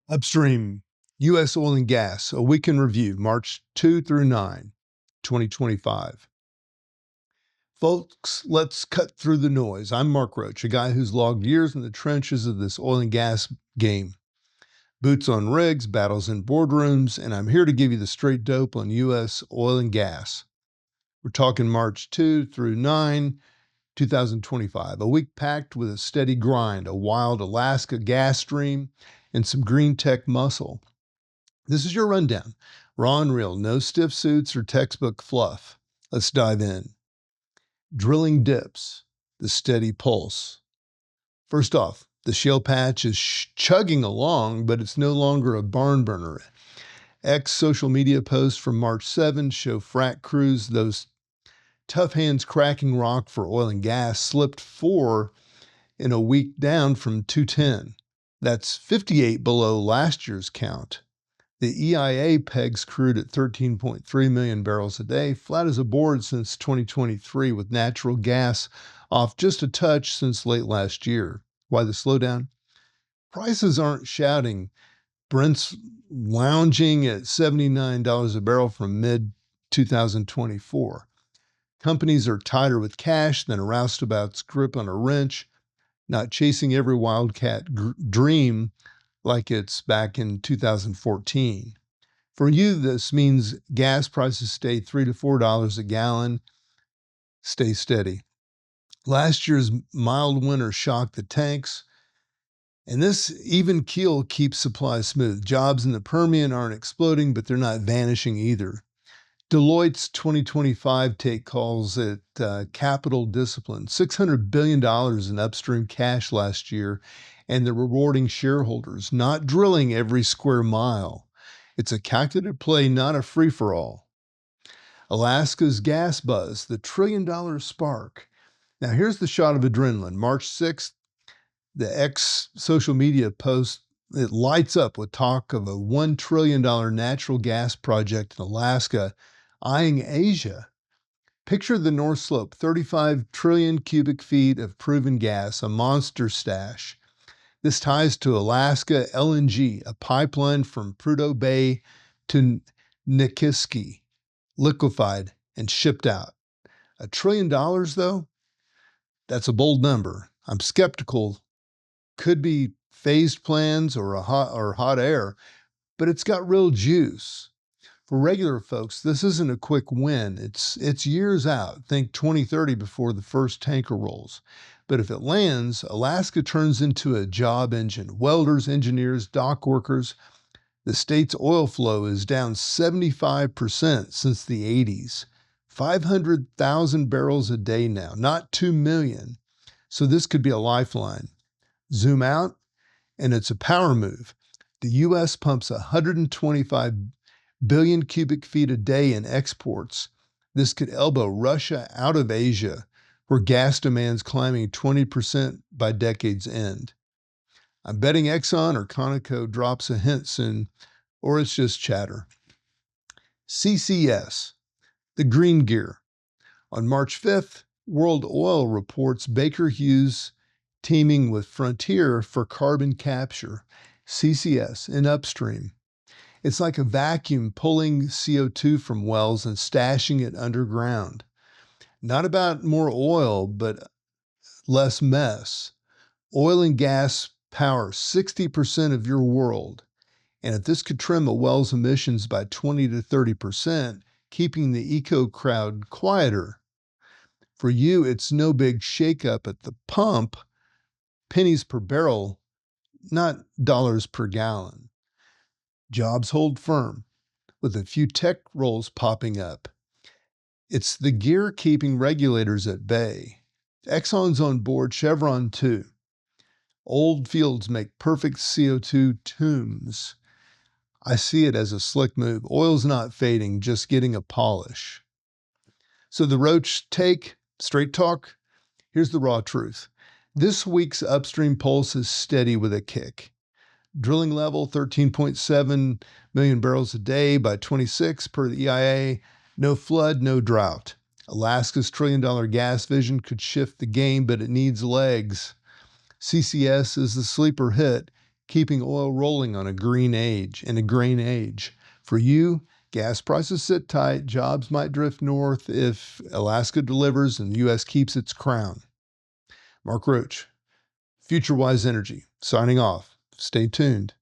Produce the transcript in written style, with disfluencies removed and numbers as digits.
Upstream U.S. oil and gas, a week in review, March 2 through 9, 2025. Folks, let's cut through the noise. I'm Mark Roach, a guy who's logged years in the trenches of this oil and gas game. Boots on rigs, battles in boardrooms, and I'm here to give you the straight dope on U.S. oil and gas. We're talking March 2 through 9, 2025, a week packed with a steady grind, a wild Alaska gas stream, and some green tech muscle. This is your rundown. Raw and real, no stiff suits or textbook fluff. Let's dive in. Drilling dips, the steady pulse. First off, the shale patch is chugging along, but it's no longer a barn burner. Social media posts from March 7 show frac crews, those tough hands cracking rock for oil and gas, slipped 4 in a week down from 210. That's 58 below last year's count. The EIA pegs crude at 13.3 million barrels a day, flat as a board since 2023, with natural gas off just a touch since late last year. Why the slowdown? Prices aren't shouting. Brent's lounging at $79 a barrel from mid-2024. Companies are tighter with cash than a roustabout's grip on a wrench, not chasing every wildcat dream like it's back in 2014. For you, this means gas prices stay $3 to $4 a gallon. Stay steady. Last year's mild winter shocked the tanks, and this even keel keeps supply smooth. Jobs in the Permian aren't exploding, but they're not vanishing either. Deloitte's 2025 take calls it capital discipline. $600 billion in upstream cash last year, and they're rewarding shareholders, not drilling every square mile. It's a calculated play, not a free-for-all. Alaska's gas buzz, the trillion-dollar spark. Now here's the shot of adrenaline. March 6th, the X social media post, it lights up with talk of a $1 trillion natural gas project in Alaska eyeing Asia. Picture the North Slope, 35 trillion cubic feet of proven gas, a monster stash. This ties to Alaska LNG, a pipeline from Prudhoe Bay to Nikiski, liquefied and shipped out. $1 trillion, though? That's a bold number. I'm skeptical. Could be phased plans or hot air, but it's got real juice. For regular folks, this isn't a quick win. It's years out. Think 2030 before the first tanker rolls. But if it lands, Alaska turns into a job engine. Welders, engineers, dock workers. The state's oil flow is down 75% since the 80s. 500,000 barrels a day now, not 2 million. So this could be a lifeline. Zoom out, and it's a power move. The U.S. pumps 125 billion cubic feet a day in exports. This could elbow Russia out of Asia, where gas demand's climbing 20% by decade's end. I'm betting Exxon or Conoco drops a hint soon, or it's just chatter. CCS, the green gear. On March 5th, World Oil reports Baker Hughes teaming with Frontier for carbon capture, CCS, in upstream. It's like a vacuum pulling CO2 from wells and stashing it underground. Not about more oil, but less mess. Oil and gas power 60% of your world. And if this could trim a well's emissions by 20 to 30%, keeping the eco crowd quieter. For you, it's no big shakeup at the pump, pennies per barrel, not dollars per gallon. Jobs hold firm, with a few tech roles popping up. It's the gear keeping regulators at bay. Exxon's on board, Chevron too. Old fields make perfect CO2 tombs. I see it as a slick move. Oil's not fading, just getting a polish. So the Roach take, straight talk, here's the raw truth. This week's upstream pulse is steady with a kick. Drilling level 13.7 million barrels a day by 26 per the EIA. No flood, no drought. Alaska's trillion-dollar gas vision could shift the game, but it needs legs. CCS is the sleeper hit. keeping oil rolling on a green age, in a grain age. For you, gas prices sit tight, jobs might drift north if Alaska delivers and the U.S. keeps its crown. Mark Roach, FutureWise Energy, signing off. Stay tuned.